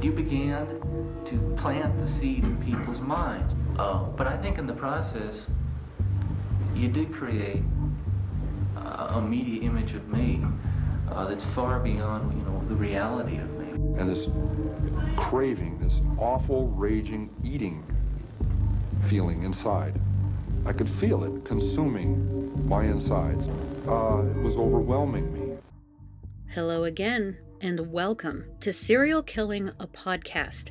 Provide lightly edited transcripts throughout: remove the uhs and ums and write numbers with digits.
You began to plant the seed in people's minds. But I think in the process, you did create a media image of me that's far beyond, the reality of me. And this craving, this awful, raging, eating feeling inside. I could feel it consuming my insides. It was overwhelming me. Hello again, and welcome to Serial Killing, a podcast.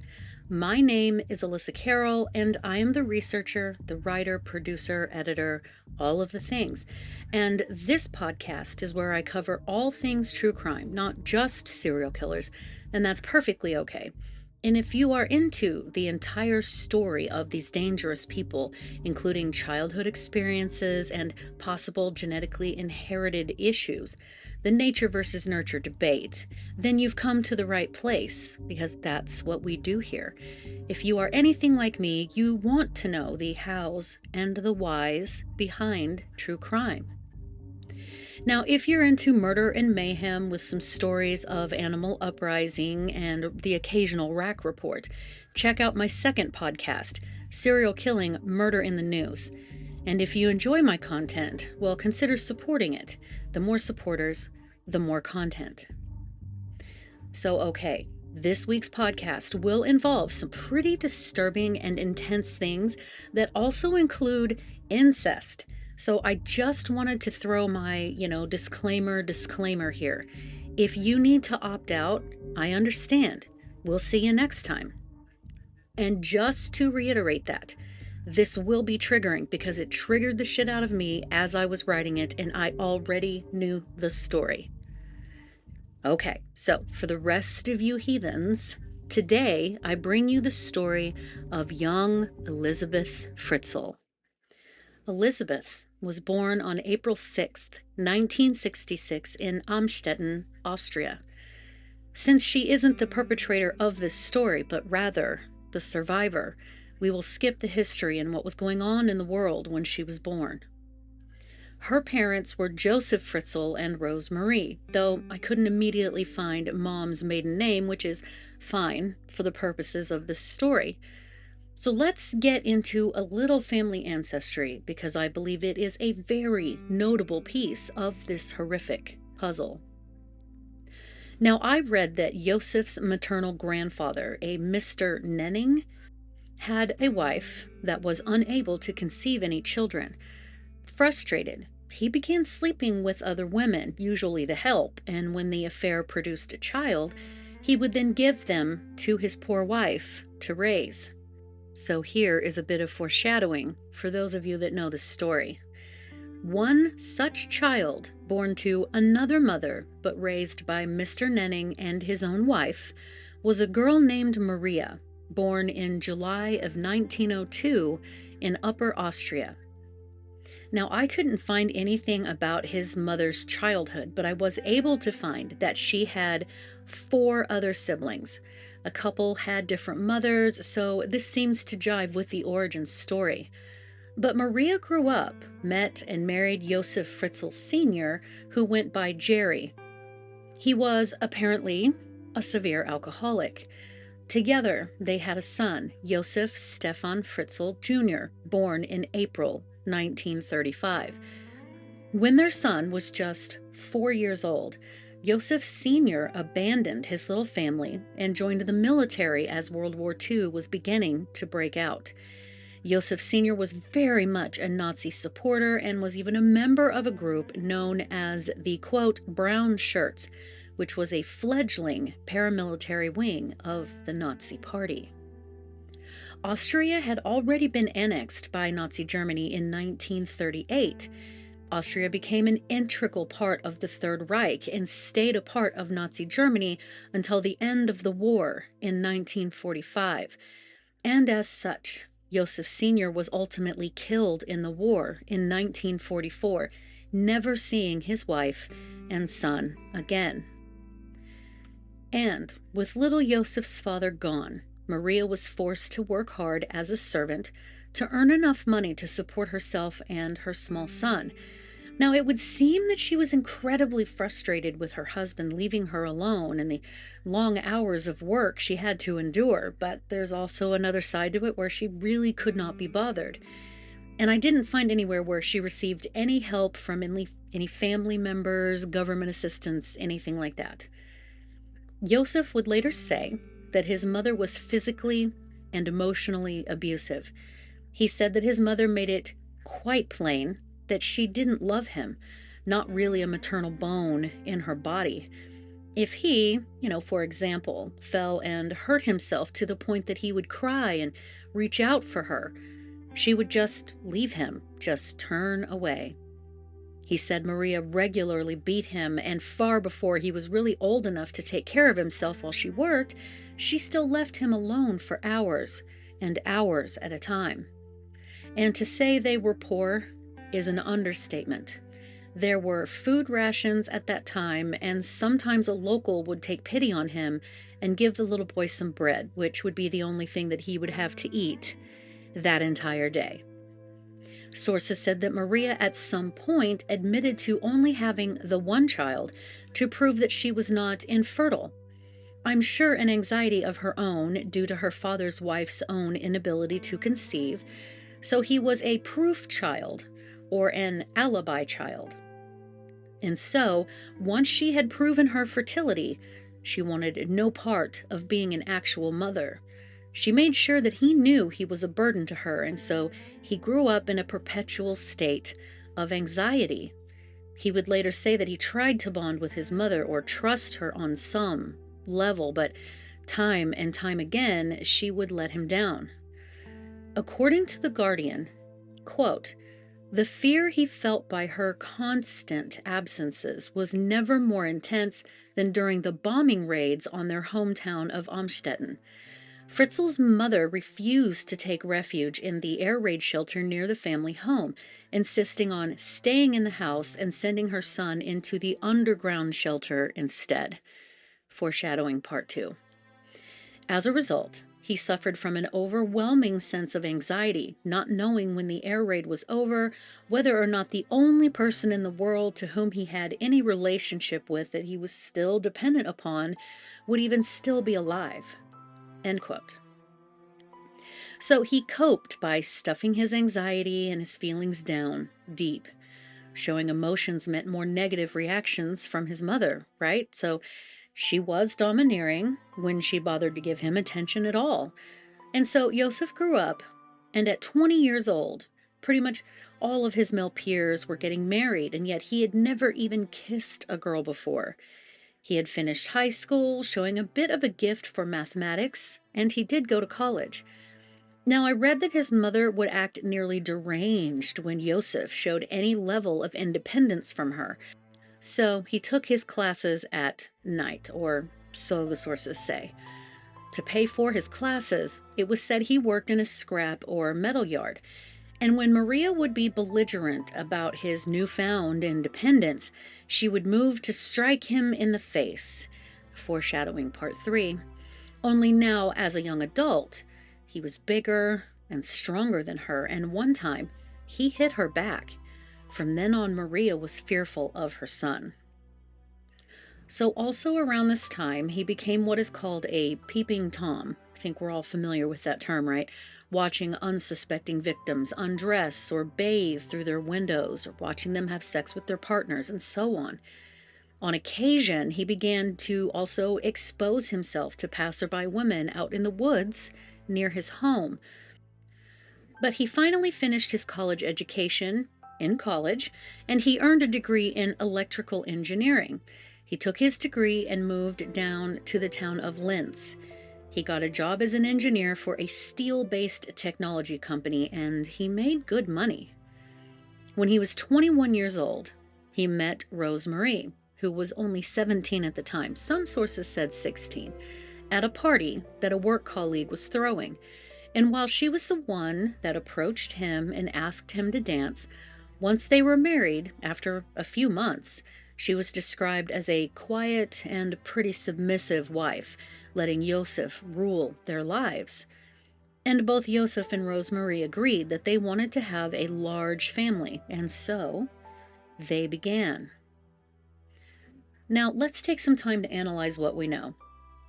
My name is Elissa Kerrill, and I am the researcher, the writer, producer, editor, all of the things. And this podcast is where I cover all things true crime, not just serial killers, and that's perfectly okay. And if you are into the entire story of these dangerous people, including childhood experiences and possible genetically inherited issues, the nature versus nurture debate, then you've come to the right place, because that's what we do here. If you are anything like me, you want to know the hows and the whys behind true crime. Now, if you're into murder and mayhem with some stories of animal uprising and the occasional rack report, check out my second podcast, Serial Killing, Murder in the News. And if you enjoy my content, well, consider supporting it. The more supporters, the more content. So, okay, this week's podcast will involve some pretty disturbing and intense things that also include incest. So I just wanted to throw my, disclaimer here. If you need to opt out, I understand. We'll see you next time. And just to reiterate that, this will be triggering because it triggered the shit out of me as I was writing it, and I already knew the story. Okay, so for the rest of you heathens, today I bring you the story of young Elisabeth Fritzl. Elisabeth was born on April 6th, 1966 in Amstetten, Austria. Since she isn't the perpetrator of this story, but rather the survivor, we will skip the history and what was going on in the world when she was born. Her parents were Joseph Fritzl and Rose Marie, though I couldn't immediately find Mom's maiden name, which is fine for the purposes of this story. So let's get into a little family ancestry, because I believe it is a very notable piece of this horrific puzzle. Now, I read that Joseph's maternal grandfather, a Mr. Nenning, had a wife that was unable to conceive any children. Frustrated, he began sleeping with other women, usually the help, and when the affair produced a child, he would then give them to his poor wife to raise. So here is a bit of foreshadowing for those of you that know the story. One such child, born to another mother but raised by Mr. Nenning and his own wife, was a girl named Maria, born in July of 1902 in Upper Austria. Now, I couldn't find anything about his mother's childhood, but I was able to find that she had 4 other siblings. A couple had different mothers, so this seems to jive with the origin story. But Maria grew up, met and married Joseph Fritzl Sr., who went by Jerry. He was apparently a severe alcoholic. Together, they had a son, Joseph Stefan Fritzl Jr., born in April 1935. When their son was just 4 years old, Joseph Sr. abandoned his little family and joined the military as World War II was beginning to break out. Joseph Sr. was very much a Nazi supporter and was even a member of a group known as the, quote, Brown Shirts, which was a fledgling paramilitary wing of the Nazi Party. Austria had already been annexed by Nazi Germany in 1938. Austria became an integral part of the Third Reich and stayed a part of Nazi Germany until the end of the war in 1945. And as such, Joseph Sr. was ultimately killed in the war in 1944, never seeing his wife and son again. And with little Joseph's father gone, Maria was forced to work hard as a servant to earn enough money to support herself and her small son. Now, it would seem that she was incredibly frustrated with her husband leaving her alone and the long hours of work she had to endure, but there's also another side to it where she really could not be bothered. And I didn't find anywhere where she received any help from any family members, government assistance, anything like that. Joseph would later say that his mother was physically and emotionally abusive. He said that his mother made it quite plain that she didn't love him, not really a maternal bone in her body. If he, for example, fell and hurt himself to the point that he would cry and reach out for her, she would just leave him, just turn away. He said Maria regularly beat him, and far before he was really old enough to take care of himself while she worked, she still left him alone for hours and hours at a time. And to say they were poor is an understatement. There were food rations at that time, and sometimes a local would take pity on him and give the little boy some bread, which would be the only thing that he would have to eat that entire day. Sources said that Maria at some point admitted to only having the one child to prove that she was not infertile. I'm sure an anxiety of her own due to her father's wife's own inability to conceive, so he was a proof child, or an alibi child. And so, once she had proven her fertility, she wanted no part of being an actual mother. She made sure that he knew he was a burden to her, and so he grew up in a perpetual state of anxiety. He would later say that he tried to bond with his mother or trust her on some level, but time and time again, she would let him down. According to The Guardian, quote, "The fear he felt by her constant absences was never more intense than during the bombing raids on their hometown of Amstetten. Fritzl's mother refused to take refuge in the air raid shelter near the family home, insisting on staying in the house and sending her son into the underground shelter instead." Foreshadowing part 2. As a result, he suffered from an overwhelming sense of anxiety, not knowing when the air raid was over, whether or not the only person in the world to whom he had any relationship with that he was still dependent upon would even still be alive. End quote. So he coped by stuffing his anxiety and his feelings down deep. Showing emotions meant more negative reactions from his mother, right? So she was domineering when she bothered to give him attention at all. And so Joseph grew up, and at 20 years old, pretty much all of his male peers were getting married, and yet he had never even kissed a girl before. He had finished high school, showing a bit of a gift for mathematics, and he did go to college. Now, I read that his mother would act nearly deranged when Joseph showed any level of independence from her. So he took his classes at night, or so the sources say. To pay for his classes, it was said he worked in a scrap or metal yard. And when Maria would be belligerent about his newfound independence, she would move to strike him in the face. Foreshadowing part 3. Only now, as a young adult, he was bigger and stronger than her, and one time he hit her back. From then on, Maria was fearful of her son. So also around this time, he became what is called a peeping Tom. I think we're all familiar with that term, right? Watching unsuspecting victims undress or bathe through their windows, or watching them have sex with their partners, and so on. On occasion, he began to also expose himself to passerby women out in the woods near his home. But he finally finished his college education in college, and he earned a degree in electrical engineering. He took his degree and moved down to the town of Linz. He got a job as an engineer for a steel-based technology company, and he made good money. When he was 21 years old, he met Rose Marie, who was only 17 at the time. Some sources said 16, at a party that a work colleague was throwing. And while she was the one that approached him and asked him to dance, once they were married, after a few months, she was described as a quiet and pretty submissive wife, letting Joseph rule their lives. And both Joseph and Rose Marie agreed that they wanted to have a large family, and so they began. Now, let's take some time to analyze what we know.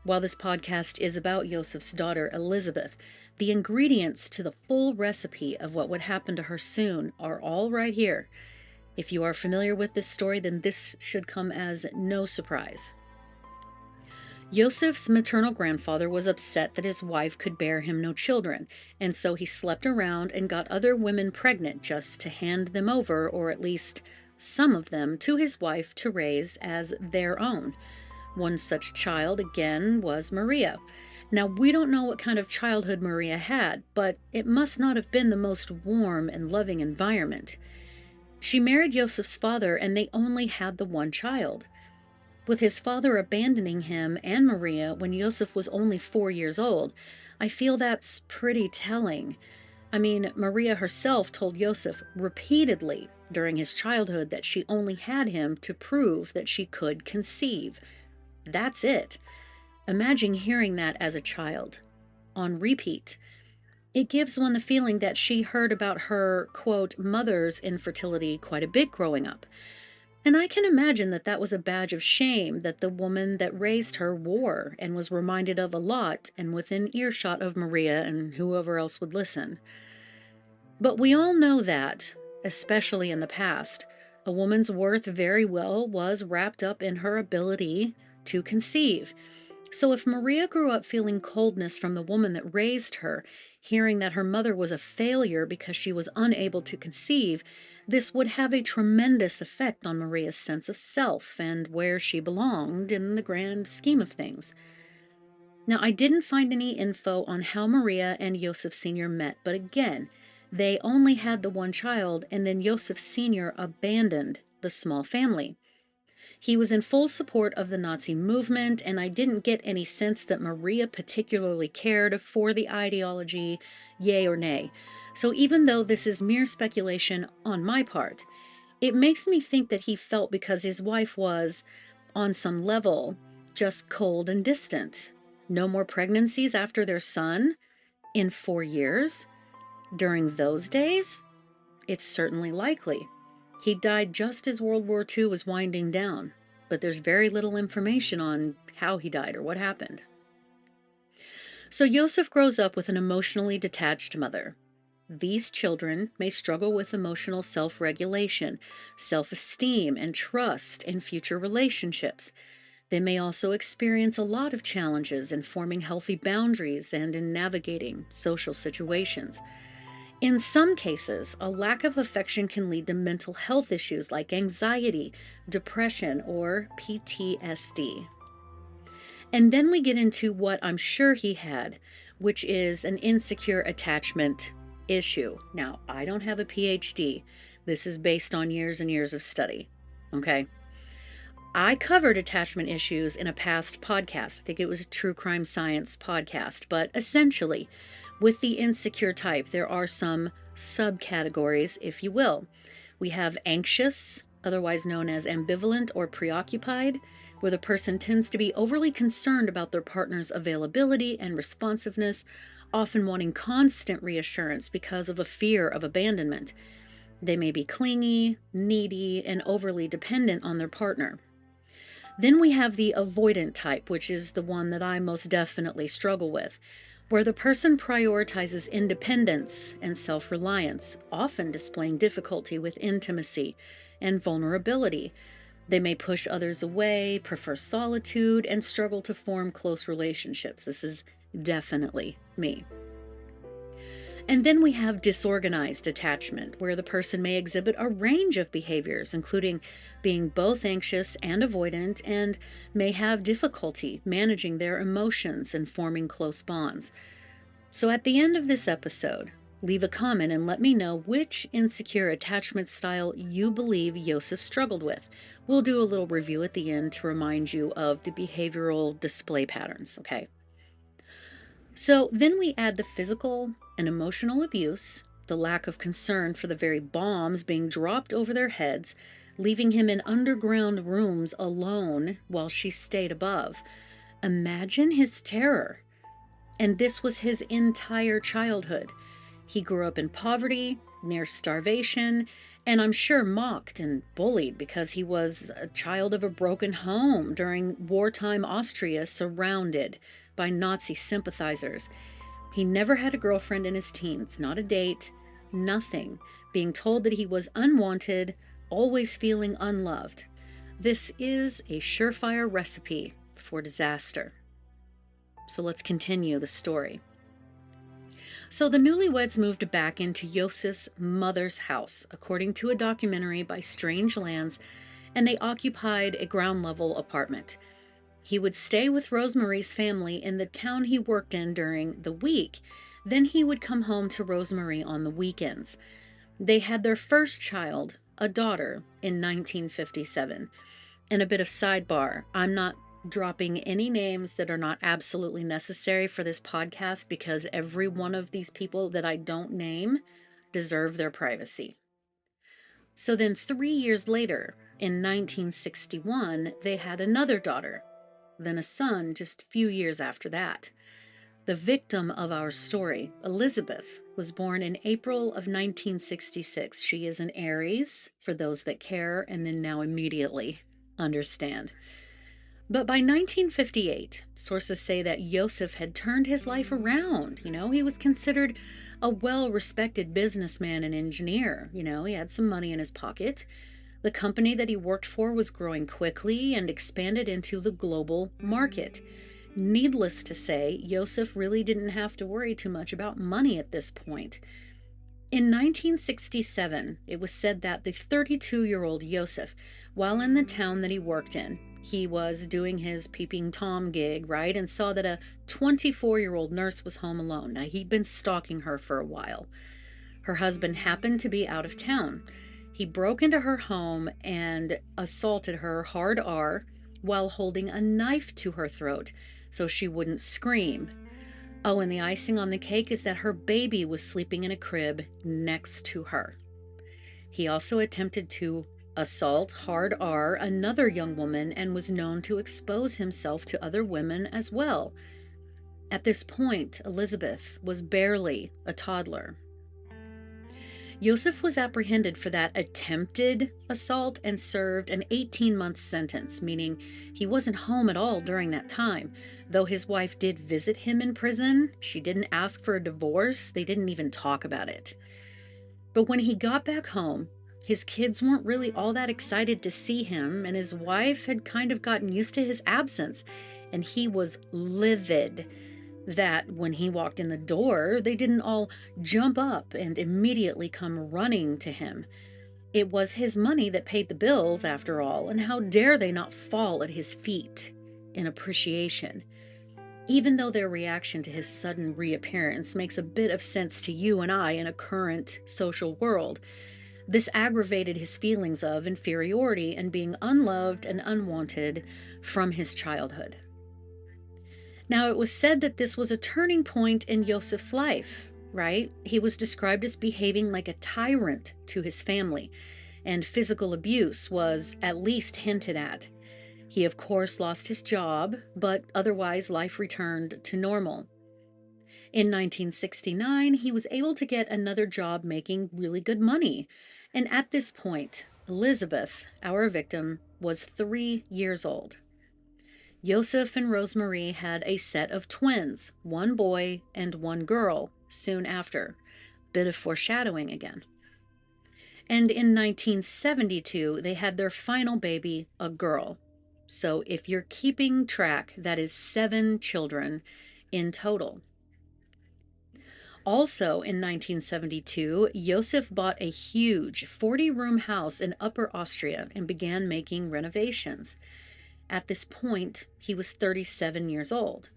While this podcast is about Joseph's daughter, Elisabeth, the ingredients to the full recipe of what would happen to her soon are all right here. If you are familiar with this story, then this should come as no surprise. Joseph's maternal grandfather was upset that his wife could bear him no children, and so he slept around and got other women pregnant just to hand them over, or at least some of them, to his wife to raise as their own. One such child, again, was Maria. Now, we don't know what kind of childhood Maria had, but it must not have been the most warm and loving environment. She married Joseph's father, and they only had the one child. With his father abandoning him and Maria when Joseph was only 4 years old, I feel that's pretty telling. I mean, Maria herself told Joseph repeatedly during his childhood that she only had him to prove that she could conceive. That's it. Imagine hearing that as a child, on repeat. It gives one the feeling that she heard about her, quote, mother's infertility quite a bit growing up. And I can imagine that that was a badge of shame that the woman that raised her wore and was reminded of a lot and within earshot of Maria and whoever else would listen. But we all know that, especially in the past, a woman's worth very well was wrapped up in her ability to conceive. So if Maria grew up feeling coldness from the woman that raised her, hearing that her mother was a failure because she was unable to conceive, this would have a tremendous effect on Maria's sense of self and where she belonged in the grand scheme of things. Now, I didn't find any info on how Maria and Joseph Sr. met, but again, they only had the one child, and then Joseph Sr. abandoned the small family. He was in full support of the Nazi movement, and I didn't get any sense that Maria particularly cared for the ideology, yay or nay. So even though this is mere speculation on my part, it makes me think that he felt because his wife was, on some level, just cold and distant. No more pregnancies after their son in 4 years? During those days? It's certainly likely. He died just as World War II was winding down, but there's very little information on how he died or what happened. So Joseph grows up with an emotionally detached mother. These children may struggle with emotional self-regulation, self-esteem, and trust in future relationships. They may also experience a lot of challenges in forming healthy boundaries and in navigating social situations. In some cases, a lack of affection can lead to mental health issues like anxiety, depression, or PTSD. And then we get into what I'm sure he had, which is an insecure attachment issue. Now, I don't have a PhD. This is based on years and years of study. Okay? I covered attachment issues in a past podcast. I think it was a True Crime Science podcast, but essentially, with the insecure type, there are some subcategories, if you will. We have anxious, otherwise known as ambivalent or preoccupied, where the person tends to be overly concerned about their partner's availability and responsiveness, often wanting constant reassurance because of a fear of abandonment. They may be clingy, needy, and overly dependent on their partner. Then we have the avoidant type, which is the one that I most definitely struggle with, where the person prioritizes independence and self-reliance, often displaying difficulty with intimacy and vulnerability. They may push others away, prefer solitude, and struggle to form close relationships. This is definitely me. And then we have disorganized attachment, where the person may exhibit a range of behaviors, including being both anxious and avoidant, and may have difficulty managing their emotions and forming close bonds. So at the end of this episode, leave a comment and let me know which insecure attachment style you believe Joseph struggled with. We'll do a little review at the end to remind you of the behavioral display patterns, okay? So then we add the physical and emotional abuse, the lack of concern for the very bombs being dropped over their heads, leaving him in underground rooms alone while she stayed above. Imagine his terror. And this was his entire childhood. He grew up in poverty, near starvation, and I'm sure mocked and bullied because he was a child of a broken home during wartime Austria, surrounded by Nazi sympathizers. He never had a girlfriend in his teens, not a date, nothing, being told that he was unwanted, always feeling unloved. This is a surefire recipe for disaster. So let's continue the story. So the newlyweds moved back into Yosef's mother's house, according to a documentary by Strange Lands, and they occupied a ground-level apartment. He would stay with Rosemary's family in the town he worked in during the week. Then he would come home to Rosemary on the weekends. They had their first child, a daughter, in 1957. And a bit of sidebar, I'm not dropping any names that are not absolutely necessary for this podcast because every one of these people that I don't name deserve their privacy. So then 3 years later, in 1961, they had another daughter, then a son just a few years after that. The victim of our story, Elisabeth, was born in April of 1966. She is an Aries, for those that care, and then now immediately understand. But by 1958, sources say that Yosef had turned his life around. He was considered a well-respected businessman and engineer. He had some money in his pocket. The company that he worked for was growing quickly and expanded into the global market. Needless to say, Yosef really didn't have to worry too much about money at this point. In 1967, it was said that the 32-year-old Yosef, while in the town that he worked in, he was doing his peeping Tom gig, right, and saw that a 24-year-old nurse was home alone. Now, he'd been stalking her for a while. Her husband happened to be out of town. He broke into her home and assaulted her hard R while holding a knife to her throat so she wouldn't scream. Oh, and the icing on the cake is that her baby was sleeping in a crib next to her. He also attempted to assault hard R another young woman and was known to expose himself to other women as well. At this point, Elisabeth was barely a toddler. Yosef was apprehended for that attempted assault and served an 18-month sentence, meaning he wasn't home at all during that time. Though his wife did visit him in prison, she didn't ask for a divorce. They didn't even talk about it. But when he got back home, his kids weren't really all that excited to see him, and his wife had kind of gotten used to his absence, and he was livid that when he walked in the door, they didn't all jump up and immediately come running to him. It was his money that paid the bills, after all, and how dare they not fall at his feet in appreciation? Even though their reaction to his sudden reappearance makes a bit of sense to you and I in a current social world, this aggravated his feelings of inferiority and being unloved and unwanted from his childhood. Now, it was said that this was a turning point in Yosef's life, right? He was described as behaving like a tyrant to his family, and physical abuse was at least hinted at. He, of course, lost his job, but otherwise life returned to normal. In 1969, he was able to get another job making really good money. And at this point, Elisabeth, our victim, was 3 years old. Yosef and Rosemary had a set of twins, one boy and one girl, soon after. Bit of foreshadowing again. And in 1972, they had their final baby, a girl. So if you're keeping track, that is 7 children in total. Also in 1972, Yosef bought a huge 40-room house in Upper Austria and began making renovations. At this point, he was 37 years old.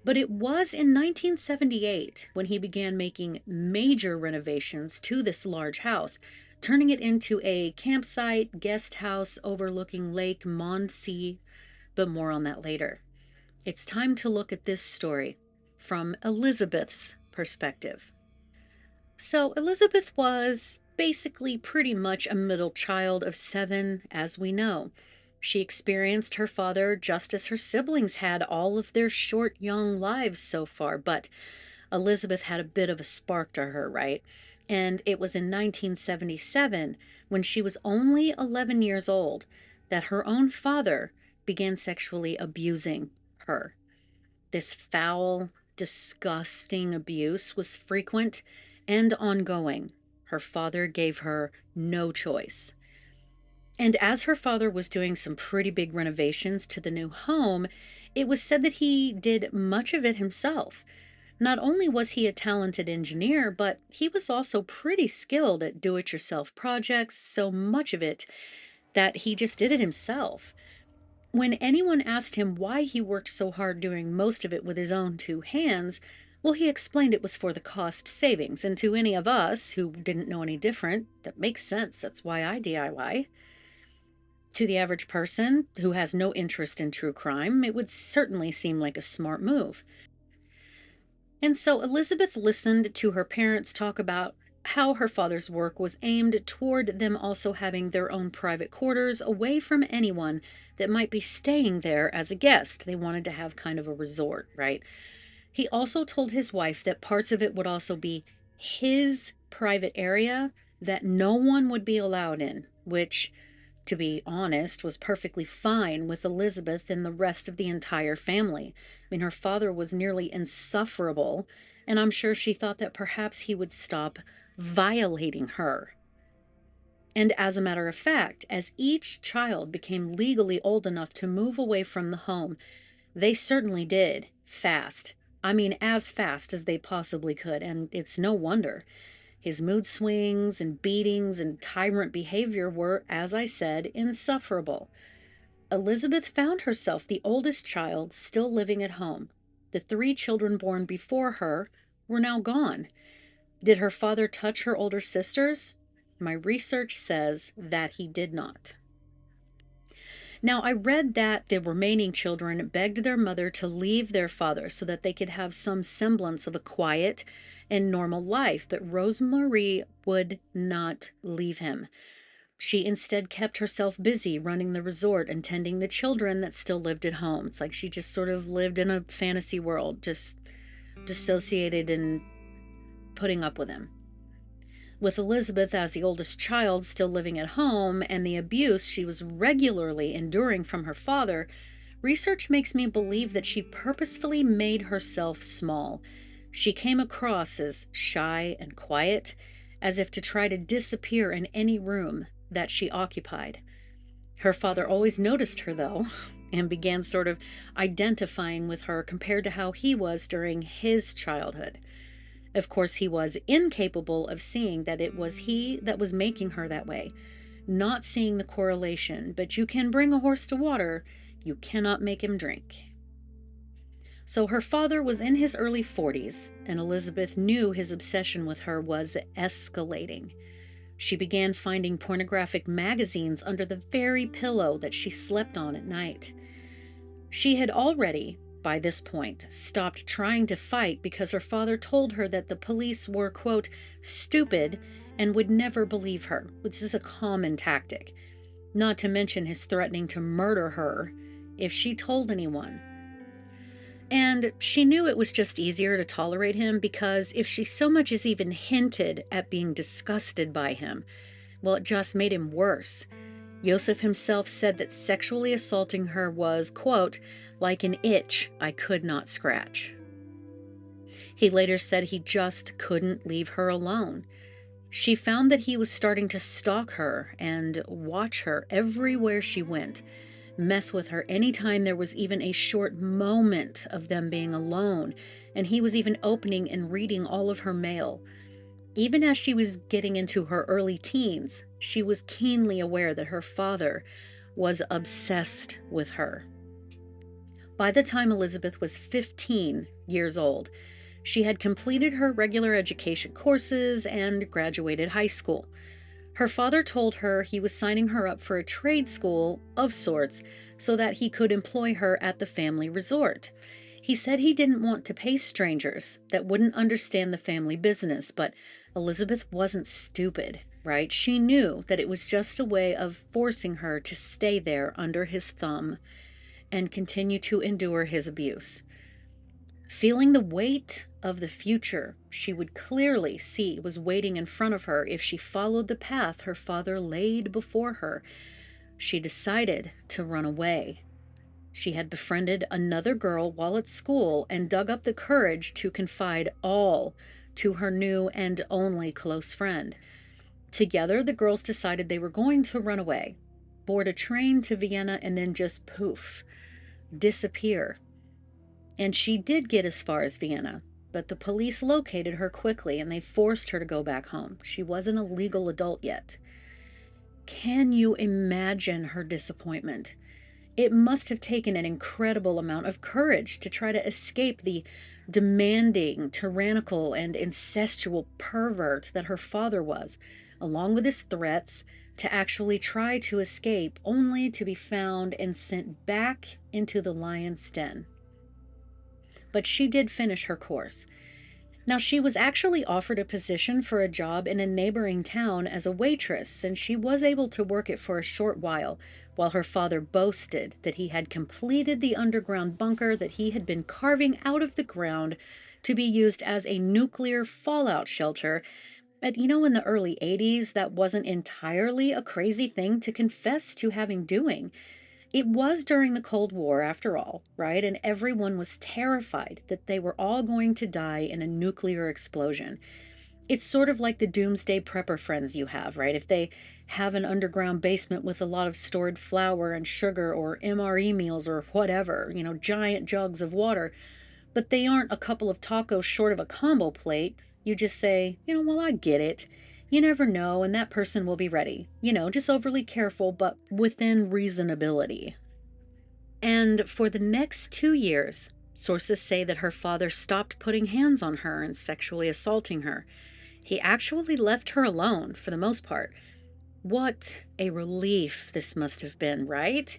But it was in 1978 when he began making major renovations to this large house, turning it into a campsite guest house overlooking Lake Mondsee, but more on that later. It's time to look at this story from Elisabeth's perspective. So Elisabeth was basically pretty much a middle child of 7, as we know. She experienced her father just as her siblings had all of their short, young lives so far, but Elisabeth had a bit of a spark to her, right? And it was in 1977, when she was only 11 years old, that her own father began sexually abusing her. This foul, disgusting abuse was frequent and ongoing. Her father gave her no choice. And as her father was doing some pretty big renovations to the new home, it was said that he did much of it himself. Not only was he a talented engineer, but he was also pretty skilled at do-it-yourself projects, so much of it that he just did it himself. When anyone asked him why he worked so hard doing most of it with his own two hands, well, he explained it was for the cost savings. And to any of us who didn't know any different, that makes sense. That's why I DIY. To the average person who has no interest in true crime, it would certainly seem like a smart move. And so Elisabeth listened to her parents talk about how her father's work was aimed toward them also having their own private quarters away from anyone that might be staying there as a guest. They wanted to have kind of a resort, right? He also told his wife that parts of it would also be his private area that no one would be allowed in, which, to be honest, was perfectly fine with Elisabeth and the rest of the entire family. I mean, her father was nearly insufferable, and I'm sure she thought that perhaps he would stop violating her. And as a matter of fact, as each child became legally old enough to move away from the home, they certainly did, fast. I mean, as fast as they possibly could, and it's no wonder. His mood swings and beatings and tyrant behavior were, as I said, insufferable. Elisabeth found herself the oldest child still living at home. The 3 children born before her were now gone. Did her father touch her older sisters? My research says that he did not. Now, I read that the remaining children begged their mother to leave their father so that they could have some semblance of a quiet and normal life, but Rosemarie would not leave him. She instead kept herself busy running the resort and tending the children that still lived at home. It's like she just sort of lived in a fantasy world, just dissociated and putting up with him. With Elisabeth as the oldest child still living at home and the abuse she was regularly enduring from her father, research makes me believe that she purposefully made herself small. She came across as shy and quiet, as if to try to disappear in any room that she occupied. Her father always noticed her, though, and began sort of identifying with her compared to how he was during his childhood. Of course, he was incapable of seeing that it was he that was making her that way, not seeing the correlation. But you can bring a horse to water, you cannot make him drink. So her father was in his early 40s, and Elisabeth knew his obsession with her was escalating. She began finding pornographic magazines under the very pillow that she slept on at night. She had already, by this point, stopped trying to fight because her father told her that the police were, quote, stupid and would never believe her. This is a common tactic, not to mention his threatening to murder her if she told anyone. And she knew it was just easier to tolerate him because if she so much as even hinted at being disgusted by him, well, it just made him worse. Joseph himself said that sexually assaulting her was, quote, like an itch I could not scratch. He later said he just couldn't leave her alone. She found that he was starting to stalk her and watch her everywhere she went, mess with her anytime there was even a short moment of them being alone, and he was even opening and reading all of her mail. Even as she was getting into her early teens, she was keenly aware that her father was obsessed with her. By the time Elisabeth was 15 years old, she had completed her regular education courses and graduated high school. Her father told her he was signing her up for a trade school of sorts so that he could employ her at the family resort. He said he didn't want to pay strangers that wouldn't understand the family business, but Elisabeth wasn't stupid, right? She knew that it was just a way of forcing her to stay there under his thumb and continue to endure his abuse. Feeling the weight of the future she would clearly see was waiting in front of her if she followed the path her father laid before her, she decided to run away. She had befriended another girl while at school and dug up the courage to confide all to her new and only close friend. Together, the girls decided they were going to run away, board a train to Vienna, and then just poof, disappear. And she did get as far as Vienna, but the police located her quickly and they forced her to go back home. She wasn't a legal adult yet. Can you imagine her disappointment? It must have taken an incredible amount of courage to try to escape the demanding, tyrannical, and incestual pervert that her father was, along with his threats, to actually try to escape, only to be found and sent back into the lion's den. But she did finish her course. Now, she was actually offered a position for a job in a neighboring town as a waitress, and she was able to work it for a short while her father boasted that he had completed the underground bunker that he had been carving out of the ground to be used as a nuclear fallout shelter. But in the early 80s, that wasn't entirely a crazy thing to confess to having doing. It was during the Cold War, after all, right? And everyone was terrified that they were all going to die in a nuclear explosion. It's sort of like the doomsday prepper friends you have, right? If they have an underground basement with a lot of stored flour and sugar or MRE meals or whatever, giant jugs of water, but they aren't a couple of tacos short of a combo plate, you just say, well, I get it. You never know, and that person will be ready. Just overly careful, but within reasonability. And for the next 2 years, sources say that her father stopped putting hands on her and sexually assaulting her. He actually left her alone for the most part. What a relief this must have been, right?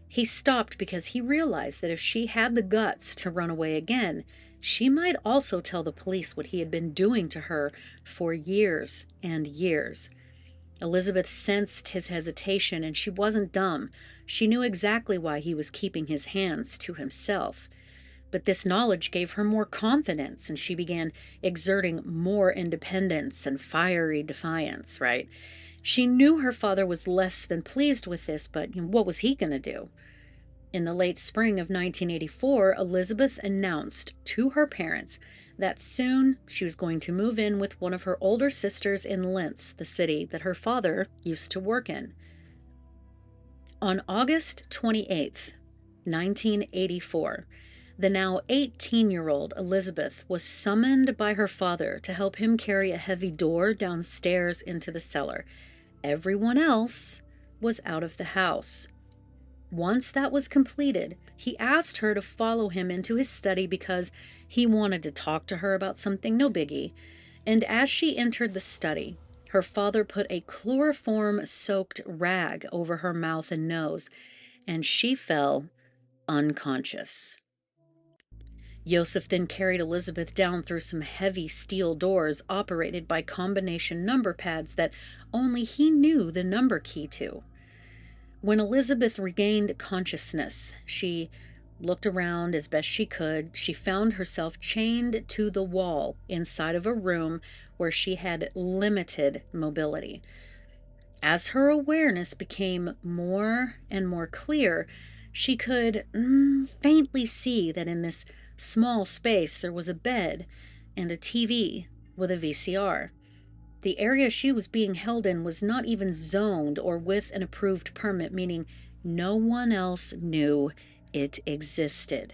He stopped because he realized that if she had the guts to run away again, she might also tell the police what he had been doing to her for years and years. Elisabeth sensed his hesitation, and she wasn't dumb. She knew exactly why he was keeping his hands to himself. But this knowledge gave her more confidence, and she began exerting more independence and fiery defiance, right? She knew her father was less than pleased with this, but what was he going to do? In the late spring of 1984, Elisabeth announced to her parents that soon she was going to move in with one of her older sisters in Linz, the city that her father used to work in. On August 28th, 1984, the now 18-year-old Elisabeth was summoned by her father to help him carry a heavy door downstairs into the cellar. Everyone else was out of the house. Once that was completed, he asked her to follow him into his study because he wanted to talk to her about something, no biggie. And as she entered the study, her father put a chloroform-soaked rag over her mouth and nose, and she fell unconscious. Joseph then carried Elisabeth down through some heavy steel doors operated by combination number pads that only he knew the number key to. When Elisabeth regained consciousness, she looked around as best she could. She found herself chained to the wall inside of a room where she had limited mobility. As her awareness became more and more clear, she could faintly see that in this small space there was a bed and a TV with a VCR. The area she was being held in was not even zoned or with an approved permit, meaning no one else knew it existed.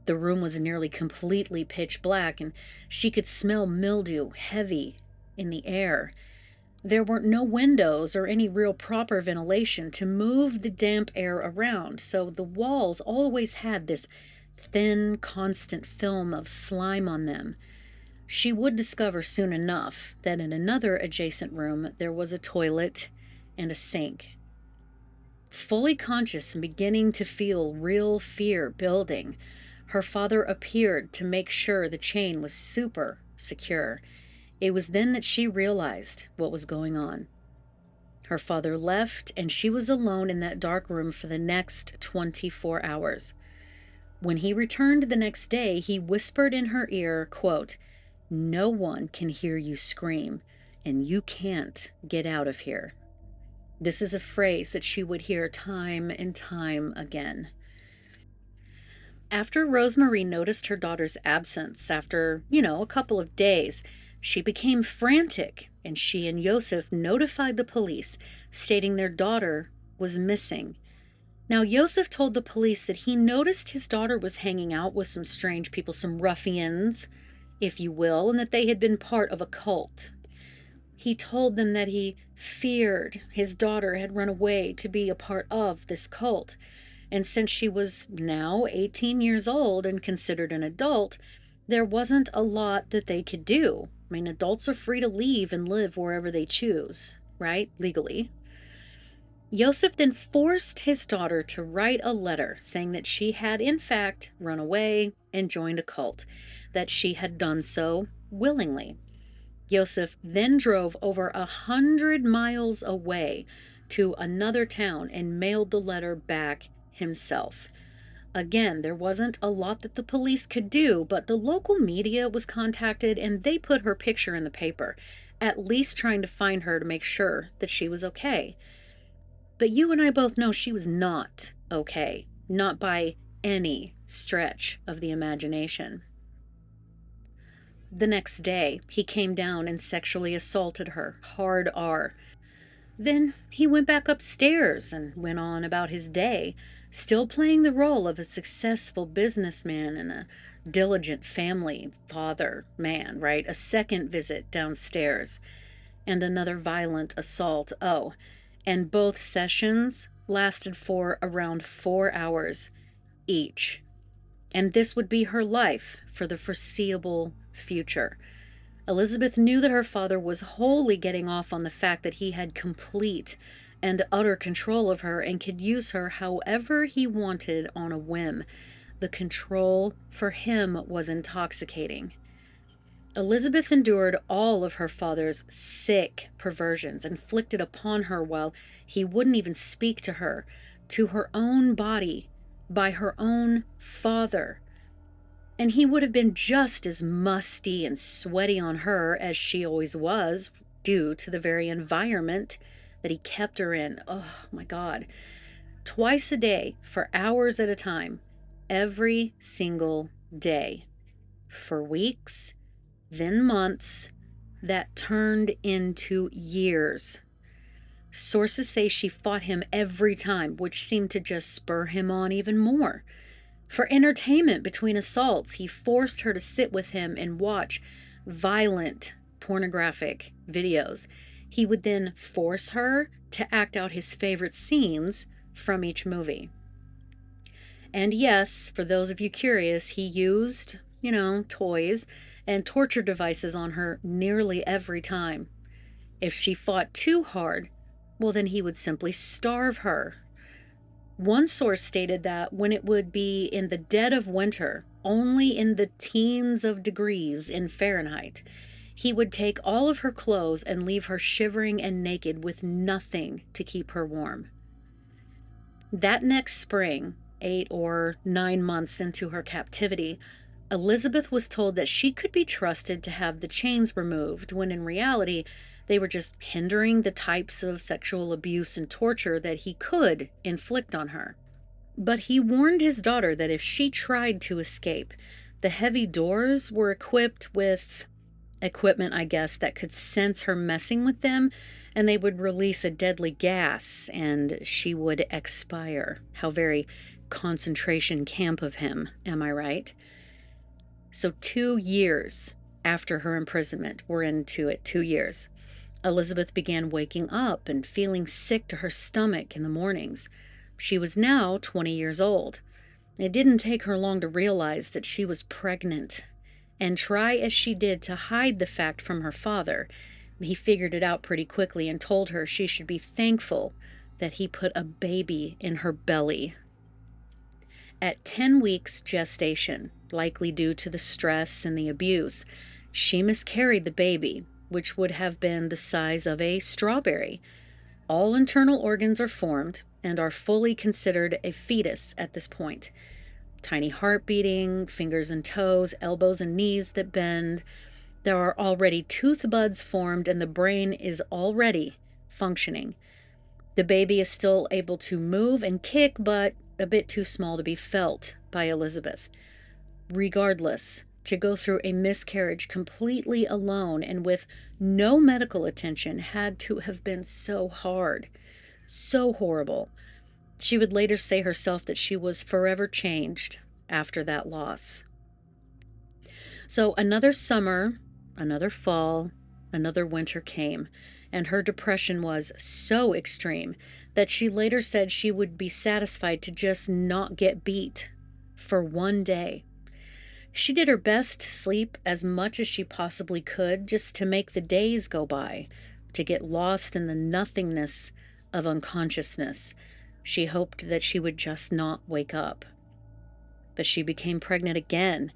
The room was nearly completely pitch black, and she could smell mildew heavy in the air. There were no windows or any real proper ventilation to move the damp air around, so the walls always had this thin, constant film of slime on them. She would discover soon enough that in another adjacent room there was a toilet and a sink. Fully conscious and beginning to feel real fear building, her father appeared to make sure the chain was super secure. It was then that she realized what was going on. Her father left, and she was alone in that dark room for the next 24 hours. When he returned the next day, he whispered in her ear, quote, "No one can hear you scream, and you can't get out of here." This is a phrase that she would hear time and time again. After Rosemary noticed her daughter's absence, after, a couple of days, she became frantic, and she and Joseph notified the police, stating their daughter was missing. Now, Joseph told the police that he noticed his daughter was hanging out with some strange people, some ruffians, if you will, and that they had been part of a cult. He told them that he feared his daughter had run away to be a part of this cult. And since she was now 18 years old and considered an adult, there wasn't a lot that they could do. I mean, adults are free to leave and live wherever they choose, right? Legally. Joseph then forced his daughter to write a letter saying that she had, in fact, run away and joined a cult, that she had done so willingly. Joseph then drove over 100 miles away to another town and mailed the letter back himself. Again, there wasn't a lot that the police could do, but the local media was contacted and they put her picture in the paper, at least trying to find her to make sure that she was okay. But you and I both know she was not okay, not by any stretch of the imagination. The next day, he came down and sexually assaulted her, hard R. Then he went back upstairs and went on about his day, still playing the role of a successful businessman and a diligent family father man, right? A second visit downstairs and another violent assault. Oh, and both sessions lasted for around 4 hours each. And this would be her life for the foreseeable future. Elisabeth knew that her father was wholly getting off on the fact that he had complete and utter control of her and could use her however he wanted on a whim. The control for him was intoxicating. Elisabeth endured all of her father's sick perversions inflicted upon her while he wouldn't even speak to her own body, by her own father. And he would have been just as musty and sweaty on her as she always was, due to the very environment that he kept her in. Oh my God. Twice a day, for hours at a time, every single day, for weeks, then months, that turned into years. Sources say she fought him every time, which seemed to just spur him on even more. For entertainment between assaults, he forced her to sit with him and watch violent, pornographic videos. He would then force her to act out his favorite scenes from each movie. And yes, for those of you curious, he used, toys and torture devices on her nearly every time. If she fought too hard, well, then he would simply starve her. One source stated that when it would be in the dead of winter, only in the teens of degrees in Fahrenheit, he would take all of her clothes and leave her shivering and naked with nothing to keep her warm. That next spring, 8 or 9 months into her captivity, Elisabeth was told that she could be trusted to have the chains removed, when in reality, they were just hindering the types of sexual abuse and torture that he could inflict on her. But he warned his daughter that if she tried to escape, the heavy doors were equipped with equipment, I guess, that could sense her messing with them, and they would release a deadly gas, and she would expire. How very concentration camp of him, am I right? So 2 years after her imprisonment, we're into it, 2 years, Elisabeth began waking up and feeling sick to her stomach in the mornings. She was now 20 years old. It didn't take her long to realize that she was pregnant. And try as she did to hide the fact from her father, he figured it out pretty quickly and told her she should be thankful that he put a baby in her belly. At 10 weeks gestation, likely due to the stress and the abuse, she miscarried the baby, which would have been the size of a strawberry. All internal organs are formed and are fully considered a fetus at this point. tiny heart beating, fingers and toes, elbows and knees that bend. There are already tooth buds formed, and the brain is already functioning. The baby is still able to move and kick, but a bit too small to be felt by Elisabeth. Regardless, to go through a miscarriage completely alone and with no medical attention had to have been so hard, so horrible. She would later say herself that she was forever changed after that loss. So another summer, another fall, another winter came, and her depression was so extreme that she later said she would be satisfied to just not get beat for one day. She did her best to sleep as much as she possibly could just to make the days go by, to get lost in the nothingness of unconsciousness. She hoped that she would just not wake up. But she became pregnant again.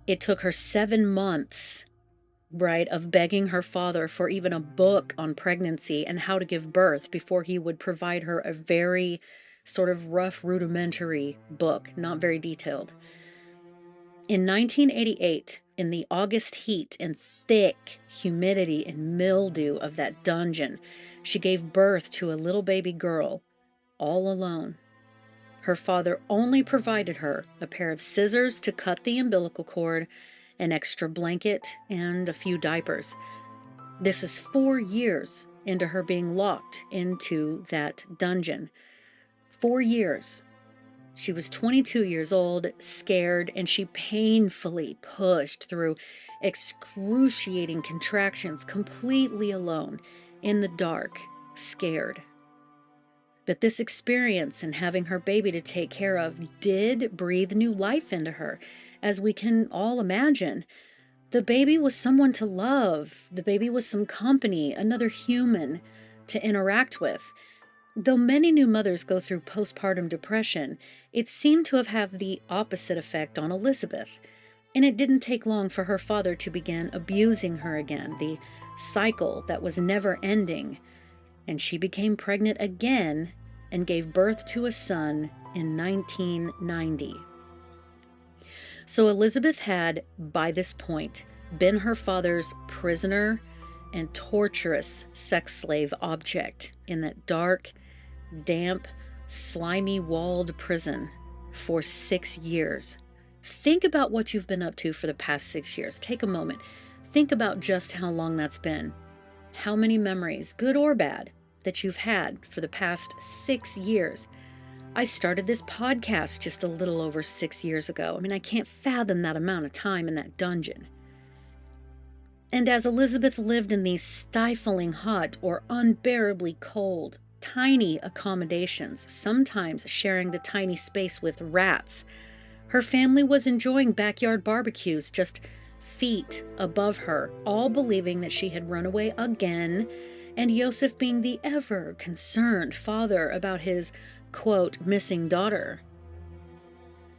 It took her 7 months, right, of begging her father for even a book on pregnancy and how to give birth before he would provide her a very sort of rough, rudimentary book, not very detailed. In 1988, in the August heat and thick humidity and mildew of that dungeon, she gave birth to a little baby girl, all alone. Her father only provided her a pair of scissors to cut the umbilical cord, an extra blanket, and a few diapers. This is 4 years into her being locked into that dungeon. 4 years. She was 22 years old, scared, and she painfully pushed through excruciating contractions completely alone, in the dark, scared. But this experience and having her baby to take care of did breathe new life into her, as we can all imagine. The baby was someone to love. The baby was some company, another human to interact with. Though many new mothers go through postpartum depression, it seemed to have had the opposite effect on Elisabeth. And it didn't take long for her father to begin abusing her again, the cycle that was never ending. And she became pregnant again and gave birth to a son in 1990. So Elisabeth had, by this point, been her father's prisoner and torturous sex slave object in that dark, damp, slimy walled prison for 6 years. Think about what you've been up to for the past 6 years. Take a moment. Think about just how long that's been. How many memories, good or bad, that you've had for the past 6 years. I started this podcast just a little over 6 years ago. I mean, I can't fathom that amount of time in that dungeon. And as Elisabeth lived in these stifling hot or unbearably cold, tiny accommodations, sometimes sharing the tiny space with rats, her family was enjoying backyard barbecues just feet above her, all believing that she had run away again, and Joseph being the ever concerned father about his, quote, missing daughter.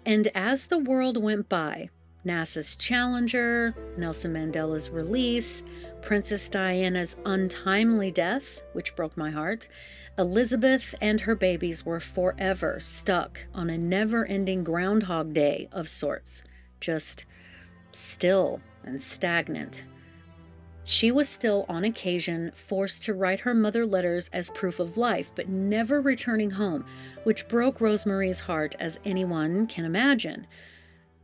And as the world went by, NASA's Challenger, Nelson Mandela's release, Princess Diana's untimely death, which broke my heart, Elisabeth and her babies were forever stuck on a never-ending Groundhog Day of sorts, just still and stagnant. She was still, on occasion, forced to write her mother letters as proof of life, but never returning home, which broke Rosemarie's heart, as anyone can imagine.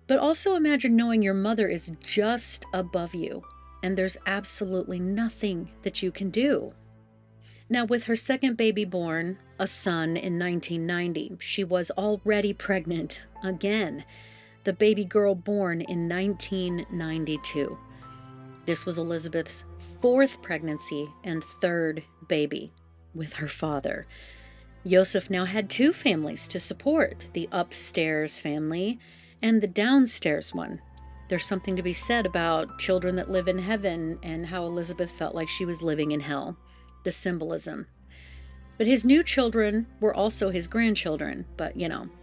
But also imagine knowing your mother is just above you, and there's absolutely nothing that you can do. Now, with her second baby born, a son, in 1990, she was already pregnant again. The baby girl born in 1992. This was Elisabeth's 4th pregnancy and 3rd baby with her father. Joseph now had 2 families to support, the upstairs family and the downstairs one. There's something to be said about children that live in heaven and how Elisabeth felt like she was living in hell, the symbolism. But his new children were also his grandchildren, but,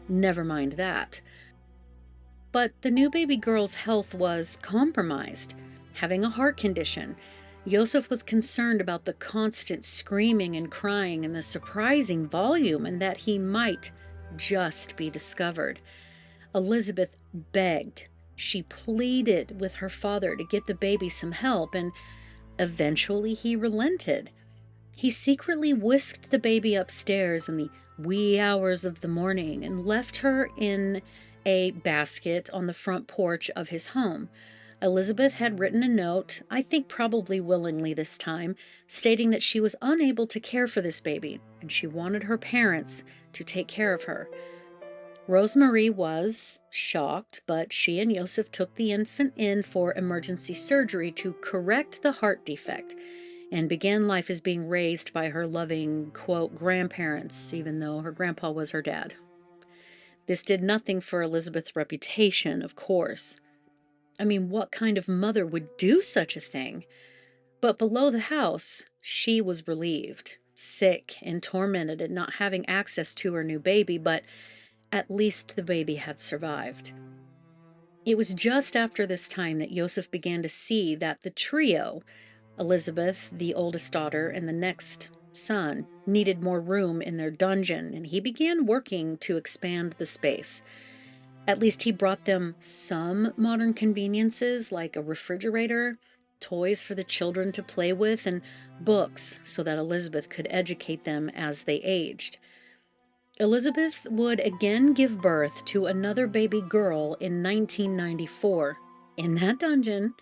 never mind that. But the new baby girl's health was compromised, having a heart condition. Joseph was concerned about the constant screaming and crying and the surprising volume, and that he might just be discovered. Elisabeth begged. She pleaded with her father to get the baby some help, and eventually he relented. He secretly whisked the baby upstairs in the wee hours of the morning and left her in a basket on the front porch of his home. Elisabeth had written a note, I think probably willingly this time, stating that she was unable to care for this baby and she wanted her parents to take care of her. Rosemarie was shocked, but she and Joseph took the infant in for emergency surgery to correct the heart defect and began life as being raised by her loving, quote, grandparents, even though her grandpa was her dad. This did nothing for Elisabeth's reputation, of course. I mean, what kind of mother would do such a thing? But below the house, she was relieved, sick and tormented at not having access to her new baby, but at least the baby had survived. It was just after this time that Joseph began to see that the trio, Elisabeth, the oldest daughter, and the next son, needed more room in their dungeon, and he began working to expand the space. At least he brought them some modern conveniences like a refrigerator, toys for the children to play with, and books so that Elisabeth could educate them as they aged. Elisabeth would again give birth to another baby girl in 1994 in that dungeon,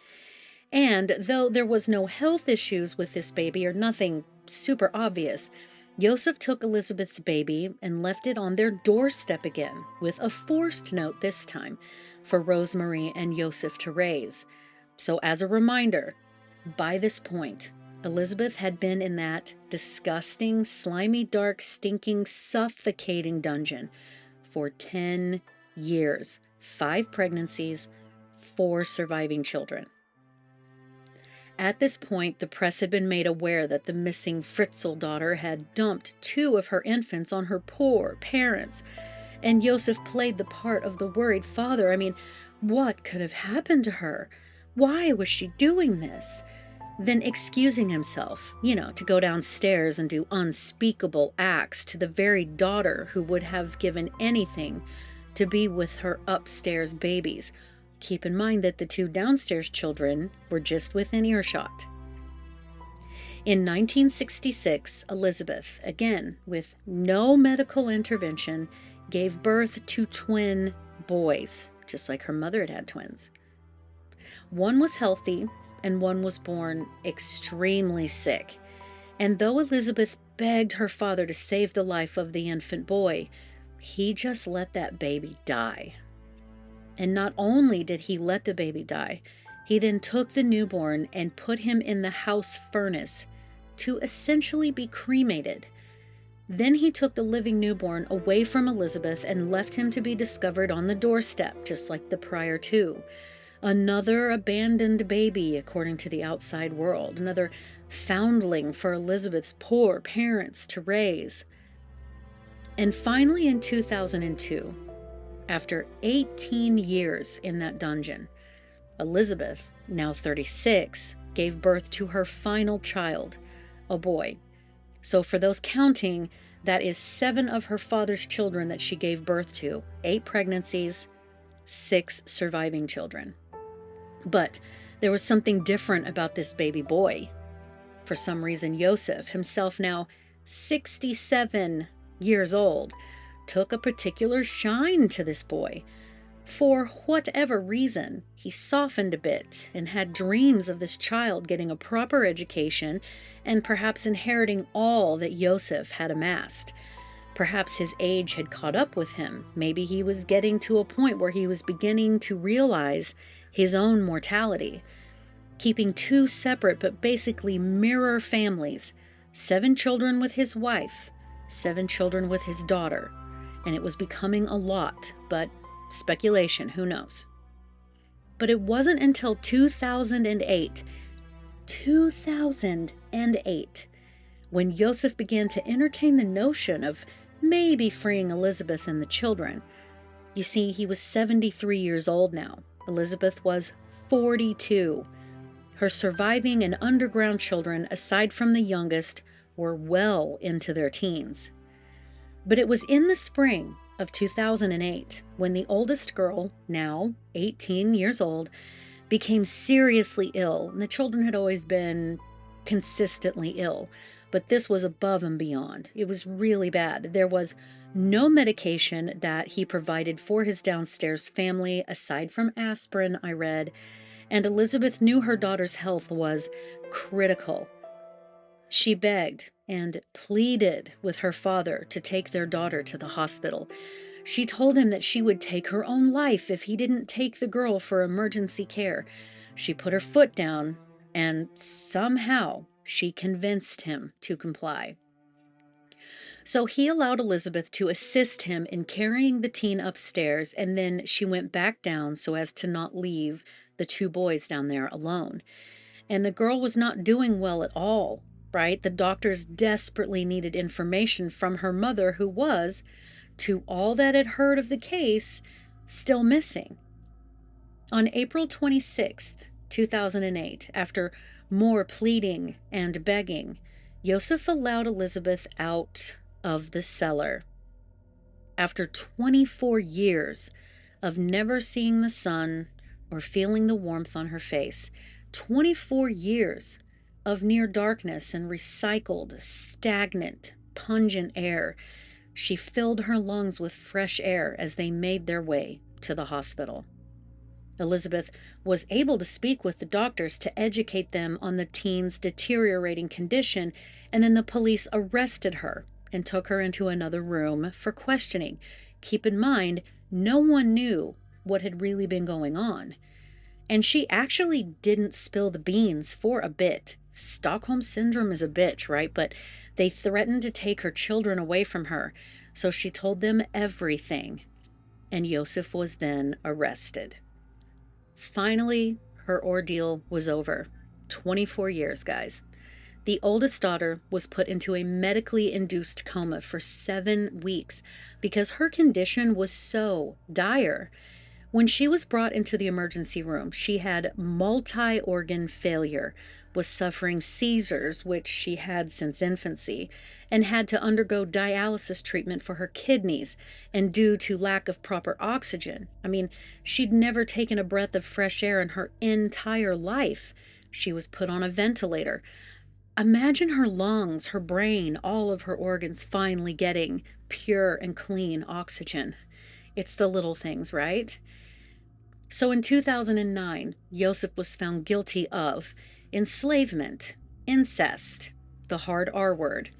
and though there was no health issues with this baby or nothing super obvious, Joseph took Elisabeth's baby and left it on their doorstep again, with a forced note this time for Rosemarie and Joseph to raise. So as a reminder, by this point, Elisabeth had been in that disgusting, slimy, dark, stinking, suffocating dungeon for 10 years, 5 pregnancies, 4 surviving children. At this point, the press had been made aware that the missing Fritzl daughter had dumped 2 of her infants on her poor parents, and Joseph played the part of the worried father. I mean, what could have happened to her? Why was she doing this? Then excusing himself, to go downstairs and do unspeakable acts to the very daughter who would have given anything to be with her upstairs babies. Keep in mind that the 2 downstairs children were just within earshot. In 1966, Elisabeth, again with no medical intervention, gave birth to twin boys, just like her mother had had twins. One was healthy and one was born extremely sick. And though Elisabeth begged her father to save the life of the infant boy, he just let that baby die. And not only did he let the baby die, he then took the newborn and put him in the house furnace to essentially be cremated. Then he took the living newborn away from Elisabeth and left him to be discovered on the doorstep, just like the prior 2. Another abandoned baby, according to the outside world, another foundling for Elisabeth's poor parents to raise. And finally in 2002, after 18 years in that dungeon, Elisabeth, now 36, gave birth to her final child, a boy. So for those counting, that is 7 of her father's children that she gave birth to, 8 pregnancies, 6 surviving children. But there was something different about this baby boy. For some reason, Joseph, himself now 67 years old, took a particular shine to this boy. For whatever reason, he softened a bit and had dreams of this child getting a proper education and perhaps inheriting all that Joseph had amassed. Perhaps his age had caught up with him. Maybe he was getting to a point where he was beginning to realize his own mortality. Keeping 2 separate but basically mirror families, 7 children with his wife, 7 children with his daughter. And it was becoming a lot, but speculation, who knows? But it wasn't until 2008, when Joseph began to entertain the notion of maybe freeing Elisabeth and the children. You see, he was 73 years old now. Elisabeth was 42. Her surviving and underground children, aside from the youngest, were well into their teens. But it was in the spring of 2008 when the oldest girl, now 18 years old, became seriously ill. And the children had always been consistently ill, but this was above and beyond. It was really bad. There was no medication that he provided for his downstairs family aside from aspirin, I read, and Elisabeth knew her daughter's health was critical. She begged and pleaded with her father to take their daughter to the hospital. She told him that she would take her own life if he didn't take the girl for emergency care. She put her foot down, and somehow she convinced him to comply. So he allowed Elisabeth to assist him in carrying the teen upstairs, and then she went back down so as to not leave the two boys down there alone. And the girl was not doing well at all, right? The doctors desperately needed information from her mother, who was, to all that had heard of the case, still missing. On April 26th, 2008, after more pleading and begging, Joseph allowed Elisabeth out of the cellar. After 24 years of never seeing the sun or feeling the warmth on her face, 24 years of near darkness and recycled, stagnant, pungent air, she filled her lungs with fresh air as they made their way to the hospital. Elisabeth was able to speak with the doctors to educate them on the teen's deteriorating condition, and then the police arrested her and took her into another room for questioning. Keep in mind, no one knew what had really been going on. And she actually didn't spill the beans for a bit. Stockholm Syndrome is a bitch, right? But they threatened to take her children away from her, so she told them everything, and Joseph was then arrested. Finally, her ordeal was over. 24 years, guys. The oldest daughter was put into a medically induced coma for 7 weeks because her condition was so dire. When she was brought into the emergency room, she had multi-organ failure, was suffering seizures, which she had since infancy, and had to undergo dialysis treatment for her kidneys, and due to lack of proper oxygen. I mean, she'd never taken a breath of fresh air in her entire life. She was put on a ventilator. Imagine her lungs, her brain, all of her organs finally getting pure and clean oxygen. It's the little things, right? So in 2009, Joseph was found guilty of enslavement, incest, the hard R word,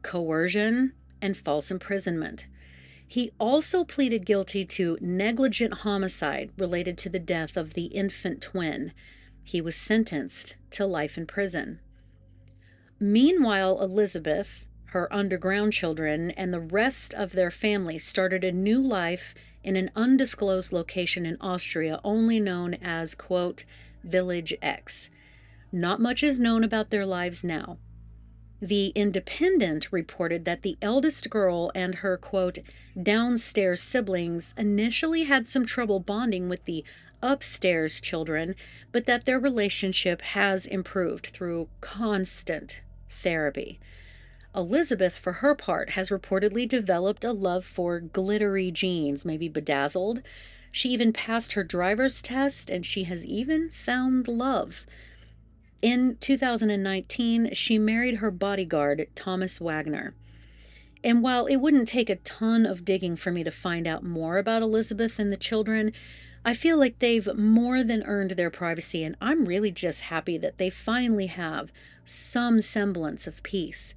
coercion, and false imprisonment. He also pleaded guilty to negligent homicide related to the death of the infant twin. He was sentenced to life in prison. Meanwhile, Elisabeth, her underground children, and the rest of their family started a new life in an undisclosed location in Austria, only known as, quote, Village X. Not much is known about their lives now. The Independent reported that the eldest girl and her, quote, downstairs siblings initially had some trouble bonding with the upstairs children, but that their relationship has improved through constant therapy. Elisabeth, for her part, has reportedly developed a love for glittery jeans, maybe bedazzled. She even passed her driver's test, and she has even found love. In 2019, she married her bodyguard, Thomas Wagner. And while it wouldn't take a ton of digging for me to find out more about Elisabeth and the children, I feel like they've more than earned their privacy, and I'm really just happy that they finally have some semblance of peace.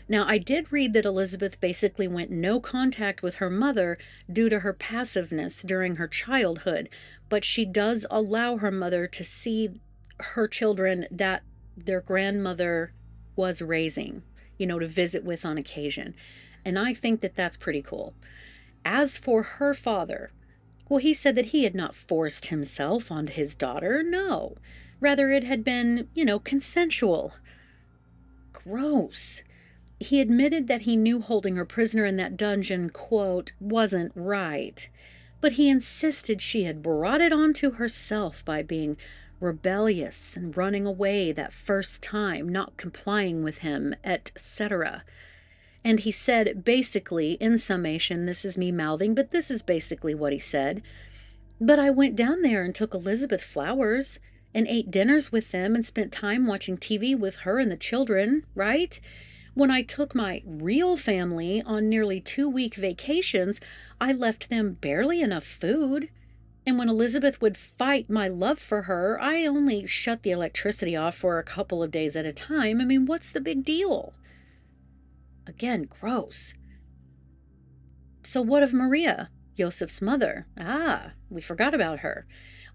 Now, I did read that Elisabeth basically went no contact with her mother due to her passiveness during her childhood, but she does allow her mother to see her children that their grandmother was raising, to visit with on occasion. And I think that that's pretty cool. As for her father, well, he said that he had not forced himself on his daughter. No. Rather, it had been, consensual. Gross. He admitted that he knew holding her prisoner in that dungeon, quote, wasn't right. But he insisted she had brought it onto herself by being rebellious and running away that first time, not complying with him, etc. And he said, basically, in summation, this is me mouthing, but this is basically what he said. But I went down there and took Elisabeth flowers and ate dinners with them and spent time watching TV with her and the children, right? When I took my real family on nearly 2-week vacations, I left them barely enough food. And when Elisabeth would fight my love for her, I only shut the electricity off for a couple of days at a time. I mean, what's the big deal? Again, gross. So what of Maria, Joseph's mother? We forgot about her.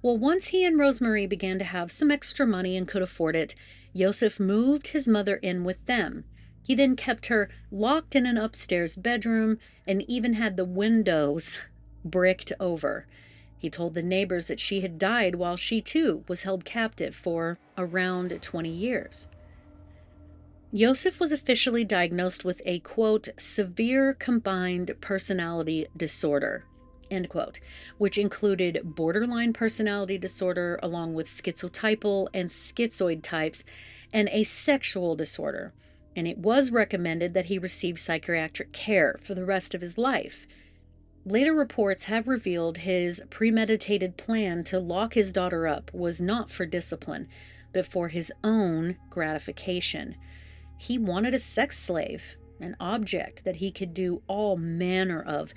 Well, once he and Rosemarie began to have some extra money and could afford it, Joseph moved his mother in with them. He then kept her locked in an upstairs bedroom and even had the windows bricked over. He told the neighbors that she had died while she too was held captive for around 20 years. Joseph was officially diagnosed with a, quote, severe combined personality disorder, end quote, which included borderline personality disorder along with schizotypal and schizoid types and a sexual disorder. And it was recommended that he receive psychiatric care for the rest of his life. Later reports have revealed his premeditated plan to lock his daughter up was not for discipline, but for his own gratification. He wanted a sex slave, an object that he could do all manner of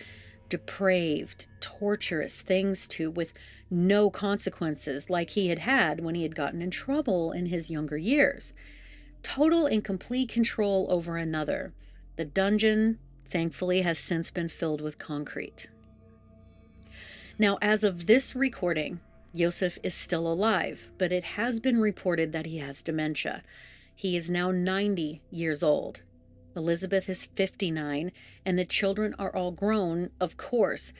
depraved, torturous things to with no consequences like he had had when he had gotten in trouble in his younger years. Total and complete control over another. The dungeon, thankfully, has since been filled with concrete. Now, as of this recording, Joseph is still alive, but it has been reported that he has dementia. He is now 90 years old. Elisabeth is 59, and the children are all grown, of course.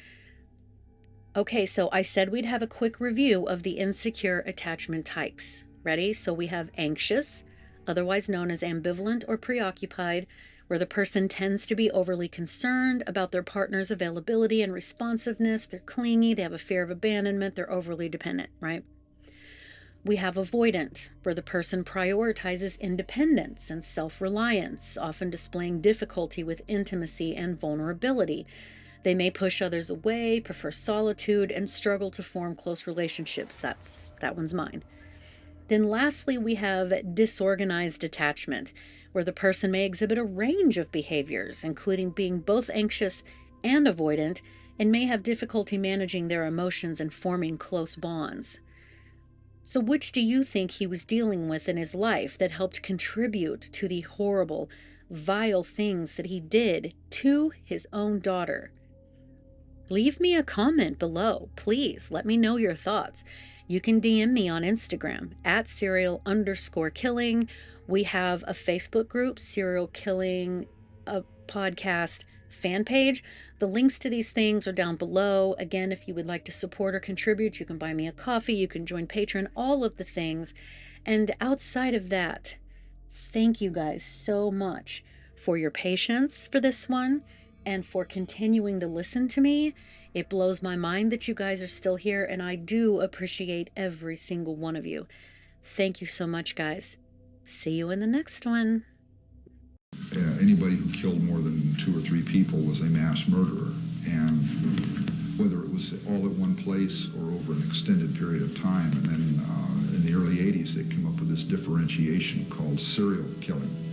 Okay, so I said we'd have a quick review of the insecure attachment types. Ready? So we have anxious, otherwise known as ambivalent or preoccupied, where the person tends to be overly concerned about their partner's availability and responsiveness. They're clingy, they have a fear of abandonment, they're overly dependent, right? We have avoidant, where the person prioritizes independence and self-reliance, often displaying difficulty with intimacy and vulnerability. They may push others away, prefer solitude, and struggle to form close relationships. That one's mine. Then lastly, we have disorganized attachment, where the person may exhibit a range of behaviors, including being both anxious and avoidant, and may have difficulty managing their emotions and forming close bonds. So which do you think he was dealing with in his life that helped contribute to the horrible, vile things that he did to his own daughter? Leave me a comment below. Please let me know your thoughts. You can DM me on Instagram at serial_killing. We have a Facebook group, Serial Killing Podcast fan page. The links to these things are down below. Again, if you would like to support or contribute, you can buy me a coffee, you can join Patreon, all of the things. And outside of that, thank you guys so much for your patience for this one and for continuing to listen to me. It blows my mind that you guys are still here, and I do appreciate every single one of you. Thank you so much, guys. See you in the next one. Anybody who killed more than 2 or 3 people was a mass murderer, and whether it was all at one place or over an extended period of time. And then in the early 80s, they came up with this differentiation called serial killing.